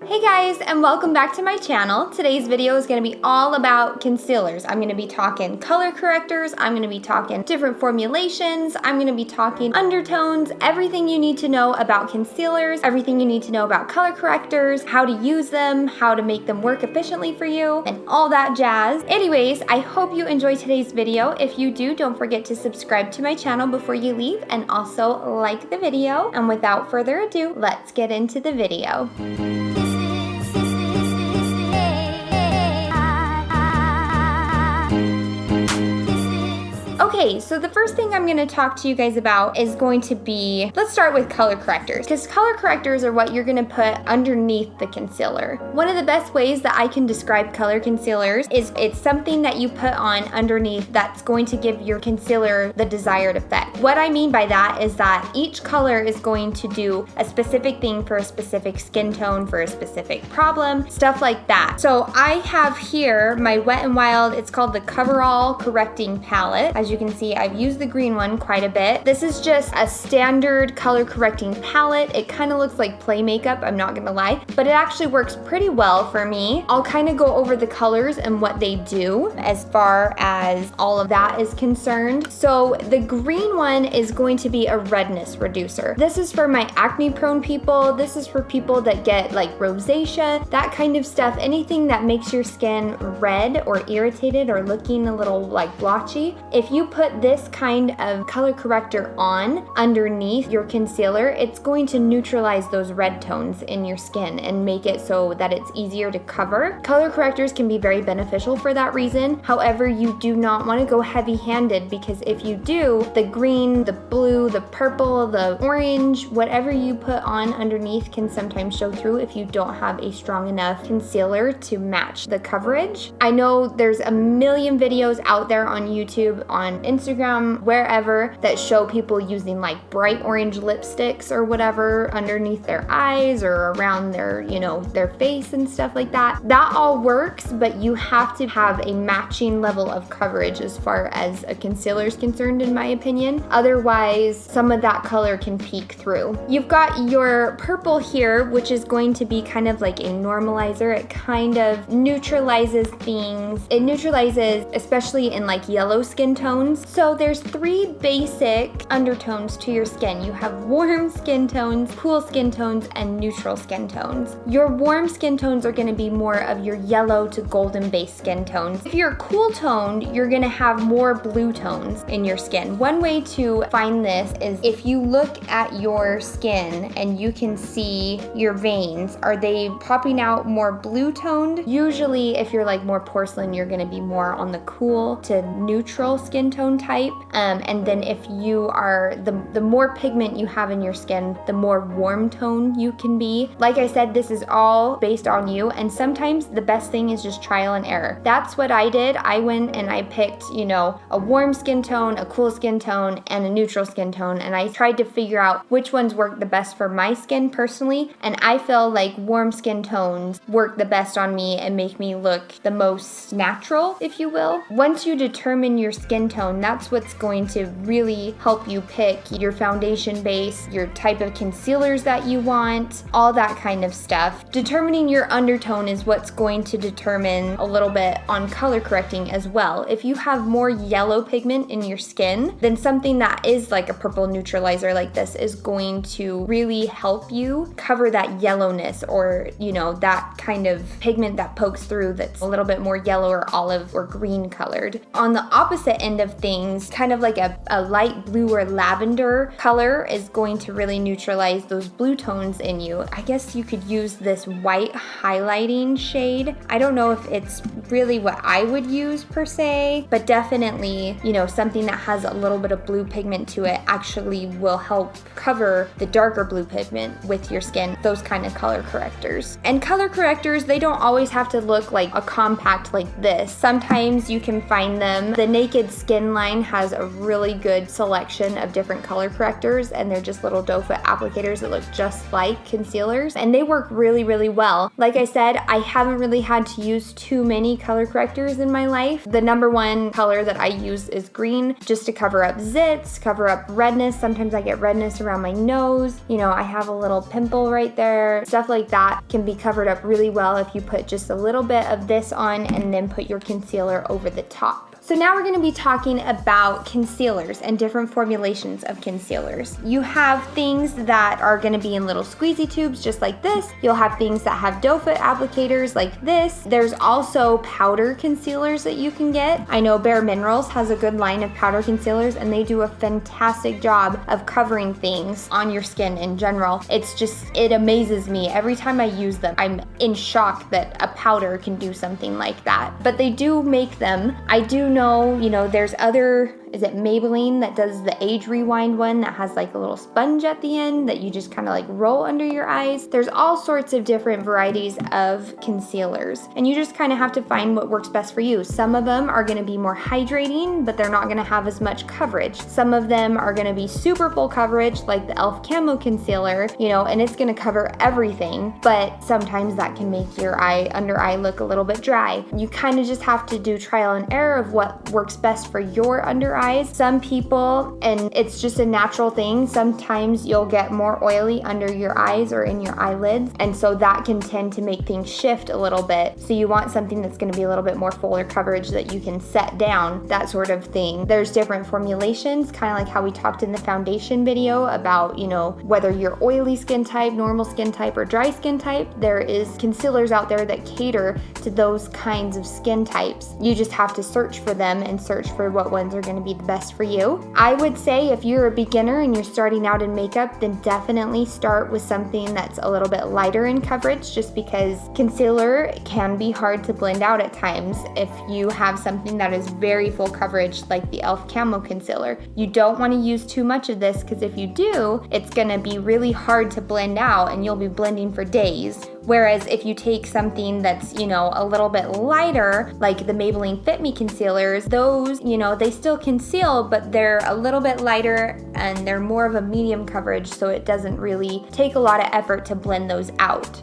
Hey guys, and welcome back to my channel. Today's video is going to be all about concealers. I'm going to be talking color correctors, I'm going to be talking different formulations, I'm going to be talking undertones, everything you need to know about concealers, everything you need to know about color correctors, how to use them, how to make them work efficiently for you, and all that jazz. Anyways, I hope you enjoy today's video. If you do, don't forget to subscribe to my channel before you leave, and also like the video. And without further ado, let's get into the video. Okay, so the first thing I'm going to talk to you guys about is going to be, let's start with color correctors, because color correctors are what you're going to put underneath the concealer. One of the best ways that I can describe color concealers is it's something that you put on underneath that's going to give your concealer the desired effect. What I mean by that is that each color is going to do a specific thing for a specific skin tone, for a specific problem, stuff like that. So I have here my Wet n Wild, it's called the Coverall Correcting Palette. As you can see, I've used the green one quite a bit. This is just a standard color correcting palette. It kind of looks like play makeup, I'm not gonna lie, but it actually works pretty well for me. I'll kind of go over the colors and what they do as far as all of that is concerned. So the green one is going to be a redness reducer. This is for my acne prone people. This is for people that get like rosacea, that kind of stuff. Anything that makes your skin red or irritated or looking a little like blotchy. If you put this kind of color corrector on underneath your concealer, it's going to neutralize those red tones in your skin and make it so that it's easier to cover. Color correctors can be very beneficial for that reason. However, you do not want to go heavy-handed, because if you do, the green, the blue, the purple, the orange, whatever you put on underneath can sometimes show through if you don't have a strong enough concealer to match the coverage. I know there's a million videos out there on YouTube, on Instagram, wherever, that show people using like bright orange lipsticks or whatever underneath their eyes or around their, you know, their face and stuff like that. That all works, but you have to have a matching level of coverage as far as a concealer is concerned, in my opinion. Otherwise, some of that color can peek through. You've got your purple here, which is going to be kind of like a normalizer. It kind of neutralizes things. It neutralizes, especially in like yellow skin tones. So there's three basic undertones to your skin. You have warm skin tones, cool skin tones, and neutral skin tones. Your warm skin tones are going to be more of your yellow to golden based skin tones. If you're cool toned, you're going to have more blue tones in your skin. One way to find this is if you look at your skin and you can see your veins, are they popping out more blue toned? Usually if you're like more porcelain, you're going to be more on the cool to neutral skin tone type, and then if you are the more pigment you have in your skin, the more warm tone you can be. Like I said, this is all based on you, and sometimes the best thing is just trial and error. That's what I did. I went and I picked, you know, a warm skin tone, a cool skin tone, and a neutral skin tone, and I tried to figure out which ones work the best for my skin personally, and I feel like warm skin tones work the best on me and make me look the most natural, if you will. Once you determine your skin tone, that's what's going to really help you pick your foundation base, your type of concealers that you want, all that kind of stuff. Determining your undertone is what's going to determine a little bit on color correcting as well. If you have more yellow pigment in your skin, then something that is like a purple neutralizer like this is going to really help you cover that yellowness, or, you know, that kind of pigment that pokes through that's a little bit more yellow or olive or green colored. On the opposite end of things, kind of like a light blue or lavender color is going to really neutralize those blue tones in you. I guess you could use this white highlighting shade. I don't know if it's really what I would use per se, but definitely, you know, something that has a little bit of blue pigment to it actually will help cover the darker blue pigment with your skin, those kind of color correctors. And color correctors, they don't always have to look like a compact like this. Sometimes you can find them, the Naked Skin line has a really good selection of different color correctors, and they're just little doe foot applicators that look just like concealers, and they work really, really well. Like I said, I haven't really had to use too many color correctors in my life. The number one color that I use is green, just to cover up zits, cover up redness. Sometimes I get redness around my nose. You know, I have a little pimple right there. Stuff like that can be covered up really well if you put just a little bit of this on and then put your concealer over the top. So now we're gonna be talking about concealers and different formulations of concealers. You have things that are gonna be in little squeezy tubes just like this. You'll have things that have doe foot applicators like this. There's also powder concealers that you can get. I know Bareminerals has a good line of powder concealers, and they do a fantastic job of covering things on your skin in general. It amazes me. Every time I use them, I'm in shock that a powder can do something like that. But they do make them. I do know, you know, there's other, is it Maybelline that does the age rewind one that has like a little sponge at the end that you just kind of like roll under your eyes. There's all sorts of different varieties of concealers, and you just kind of have to find what works best for you. Some of them are going to be more hydrating, but they're not going to have as much coverage. Some of them are going to be super full coverage, like the e.l.f. Camo concealer, you know, and it's going to cover everything, but sometimes that can make your under eye look a little bit dry. You kind of just have to do trial and error of what works best for your under eyes. Some people, and it's just a natural thing, sometimes you'll get more oily under your eyes or in your eyelids, and so that can tend to make things shift a little bit. So you want something that's going to be a little bit more fuller coverage that you can set down, that sort of thing. There's different formulations, kind of like how we talked in the foundation video about, you know, whether you're oily skin type, normal skin type, or dry skin type. There is concealers out there that cater to those kinds of skin types. You just have to search for them and search for what ones are going to be the best for you. I would say if you're a beginner and you're starting out in makeup, then definitely start with something that's a little bit lighter in coverage, just because concealer can be hard to blend out at times if you have something that is very full coverage like the e.l.f. Camo concealer. You don't want to use too much of this, because if you do, it's going to be really hard to blend out and you'll be blending for days. Whereas if you take something that's, you know, a little bit lighter, like the Maybelline Fit Me concealers, those, you know, they still conceal, but they're a little bit lighter and they're more of a medium coverage, so it doesn't really take a lot of effort to blend those out.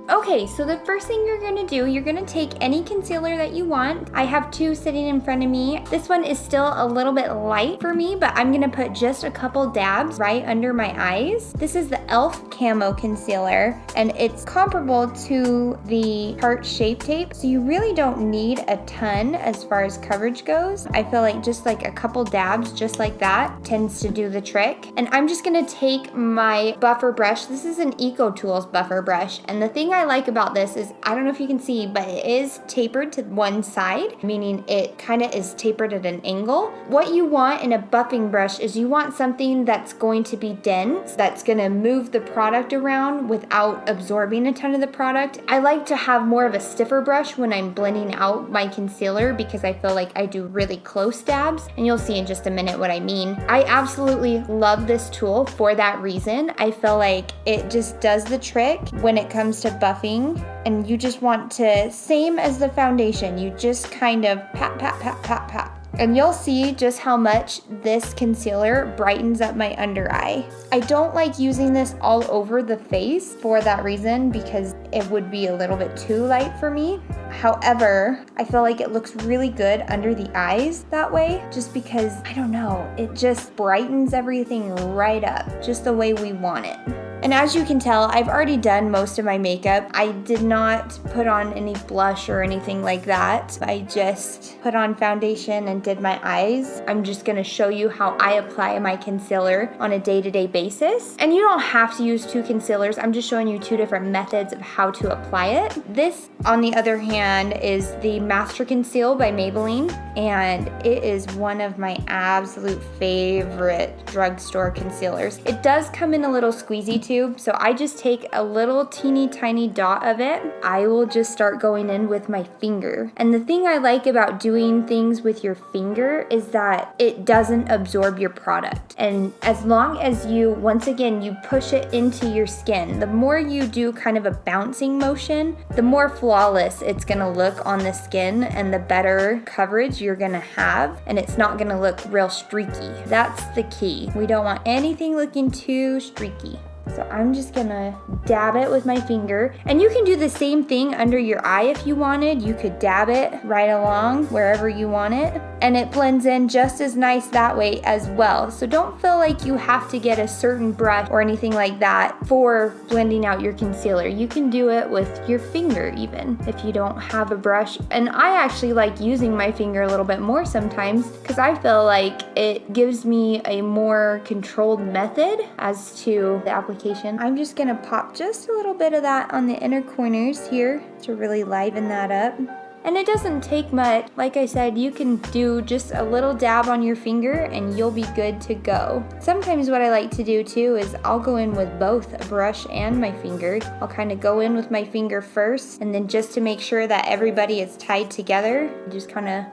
Okay, so the first thing you're gonna do, you're gonna take any concealer that you want. I have two sitting in front of me. This one is still a little bit light for me, but I'm gonna put just a couple dabs right under my eyes. This is the e.l.f. Camo concealer, and it's comparable to the Tarte Shape Tape, so you really don't need a ton as far as coverage goes. I feel like just like a couple dabs just like that tends to do the trick. And I'm just gonna take my buffer brush. This is an Eco Tools buffer brush, and the thing I like about this is, I don't know if you can see, but it is tapered to one side, meaning it kind of is tapered at an angle. What you want in a buffing brush is you want something that's going to be dense, that's going to move the product around without absorbing a ton of the product. I like to have more of a stiffer brush when I'm blending out my concealer, because I feel like I do really close dabs, and you'll see in just a minute what I mean. I absolutely love this tool for that reason. I feel like it just does the trick when it comes to buffing, and you just want to, same as the foundation, you just kind of pat, pat, pat, pat, pat. And you'll see just how much this concealer brightens up my under eye. I don't like using this all over the face for that reason, because it would be a little bit too light for me. However, I feel like it looks really good under the eyes that way, just because, I don't know, it just brightens everything right up, just the way we want it. And as you can tell, I've already done most of my makeup. I did not put on any blush or anything like that. I just put on foundation and did my eyes. I'm just gonna show you how I apply my concealer on a day-to-day basis. And you don't have to use two concealers. I'm just showing you two different methods of how to apply it. This, on the other hand, is the Master Conceal by Maybelline, and it is one of my absolute favorite drugstore concealers. It does come in a little squeezy tube, tube. So I just take a little teeny tiny dot of it. I will just start going in with my finger. And the thing I like about doing things with your finger is that it doesn't absorb your product. And as long as you, once again, you push it into your skin, the more you do kind of a bouncing motion, the more flawless it's gonna look on the skin and the better coverage you're gonna have, and it's not gonna look real streaky. That's the key. We don't want anything looking too streaky. So I'm just gonna dab it with my finger. And you can do the same thing under your eye if you wanted. You could dab it right along wherever you want it. And it blends in just as nice that way as well. So don't feel like you have to get a certain brush or anything like that for blending out your concealer. You can do it with your finger even if you don't have a brush. And I actually like using my finger a little bit more sometimes because I feel like it gives me a more controlled method as to the application. I'm just gonna pop just a little bit of that on the inner corners here to really liven that up. And it doesn't take much. Like I said, you can do just a little dab on your finger and you'll be good to go. Sometimes what I like to do too is I'll go in with both a brush and my finger. I'll kind of go in with my finger first, and then just to make sure that everybody is tied together, just kind of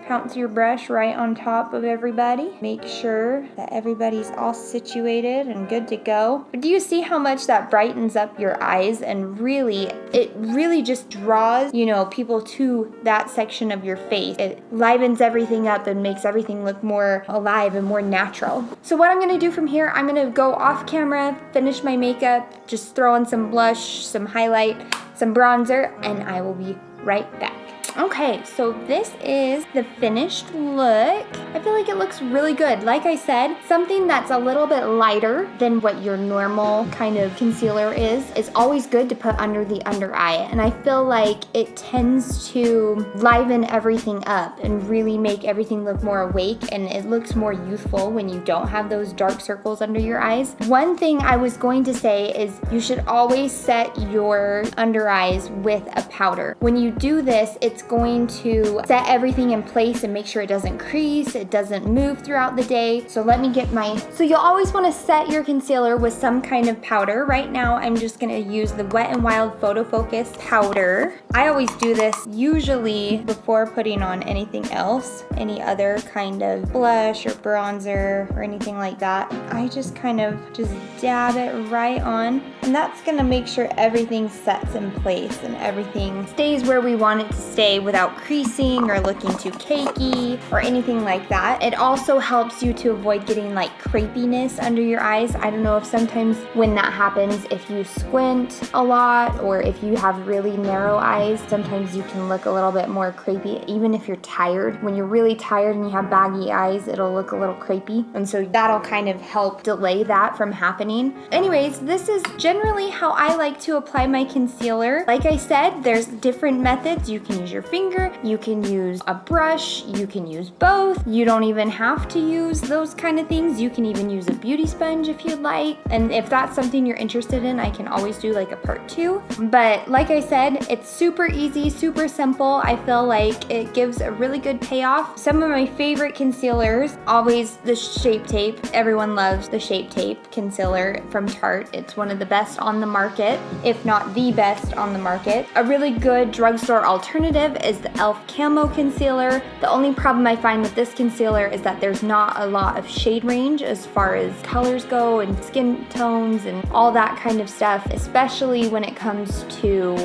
pounce your brush right on top of everybody. Make sure that everybody's all situated and good to go. But do you see how much that brightens up your eyes? And really, it really just draws, people to that section of your face. It livens everything up and makes everything look more alive and more natural. So what I'm gonna do from here, I'm gonna go off camera, finish my makeup, just throw on some blush, some highlight, some bronzer, and I will be right back. Okay, so this is the finished look. I feel like it looks really good. Like I said, something that's a little bit lighter than what your normal kind of concealer is always good to put under the under eye. And I feel like it tends to liven everything up and really make everything look more awake, and it looks more youthful when you don't have those dark circles under your eyes. One thing I was going to say is you should always set your under eyes with a powder. When you do this, it's going to set everything in place and make sure it doesn't crease, it doesn't move throughout the day. So let me get so you'll always want to set your concealer with some kind of powder. Right now, I'm just going to use the Wet n Wild Photo Focus powder. I always do this usually before putting on anything else, any other kind of blush or bronzer or anything like that. I just kind of just dab it right on, and that's going to make sure everything sets in place and everything stays where we want it to stay without creasing or looking too cakey or anything like that. It also helps you to avoid getting like crepiness under your eyes. I don't know if sometimes when that happens, if you squint a lot or if you have really narrow eyes, sometimes you can look a little bit more crepey, even if you're tired. When you're really tired and you have baggy eyes, it'll look a little crepey. And so that'll kind of help delay that from happening. Anyways, this is generally how I like to apply my concealer. Like I said, there's different methods. You can use your finger, you can use a brush, you can use both. You don't even have to use those kind of things. You can even use a beauty sponge if you'd like. And if that's something you're interested in, I can always do like a part 2. But like I said, it's super easy, super simple. I feel like it gives a really good payoff. Some of my favorite concealers, always the Shape Tape. Everyone loves the Shape Tape concealer from Tarte. It's one of the best on the market, if not the best on the market. A really good drugstore alternative is the e.l.f. Camo concealer. The only problem I find with this concealer is that there's not a lot of shade range as far as colors go and skin tones and all that kind of stuff, especially when it comes to,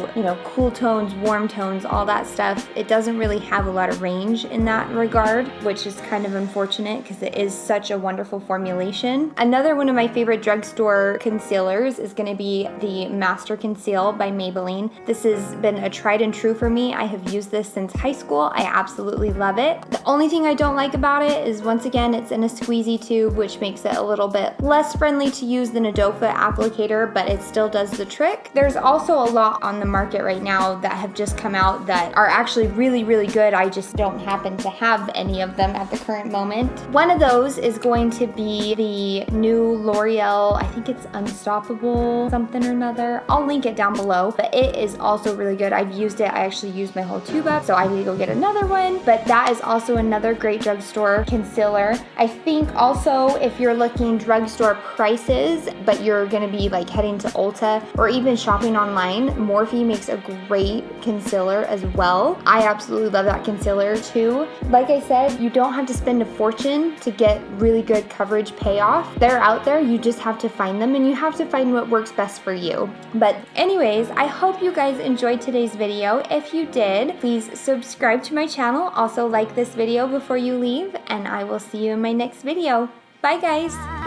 cool tones, warm tones, all that stuff. It doesn't really have a lot of range in that regard, which is kind of unfortunate because it is such a wonderful formulation. Another one of my favorite drugstore concealers is going to be the Master Conceal by Maybelline. This has been a tried and true for me. I have used this since high school. I absolutely love it. The only thing I don't like about it is, once again, it's in a squeezy tube, which makes it a little bit less friendly to use than a doe foot applicator, but it still does the trick. There's also a lot on the market right now that have just come out that are actually really, really good. I just don't happen to have any of them at the current moment. One of those is going to be the new L'Oreal, I think it's Unstoppable Conceal something or another. I'll link it down below, but it is also really good. I've used it. I actually used my whole tube up, so I need to go get another one. But that is also another great drugstore concealer. I think also if you're looking drugstore prices, but you're gonna be like heading to Ulta or even shopping online, Morphe makes a great concealer as well. I absolutely love that concealer too. Like I said, you don't have to spend a fortune to get really good coverage payoff. They're out there, you just have to find them, and you have to find what works best for you. But anyways, I hope you guys enjoyed today's video. If you did, please subscribe to my channel. Also like this video before you leave, and I will see you in my next video. Bye guys!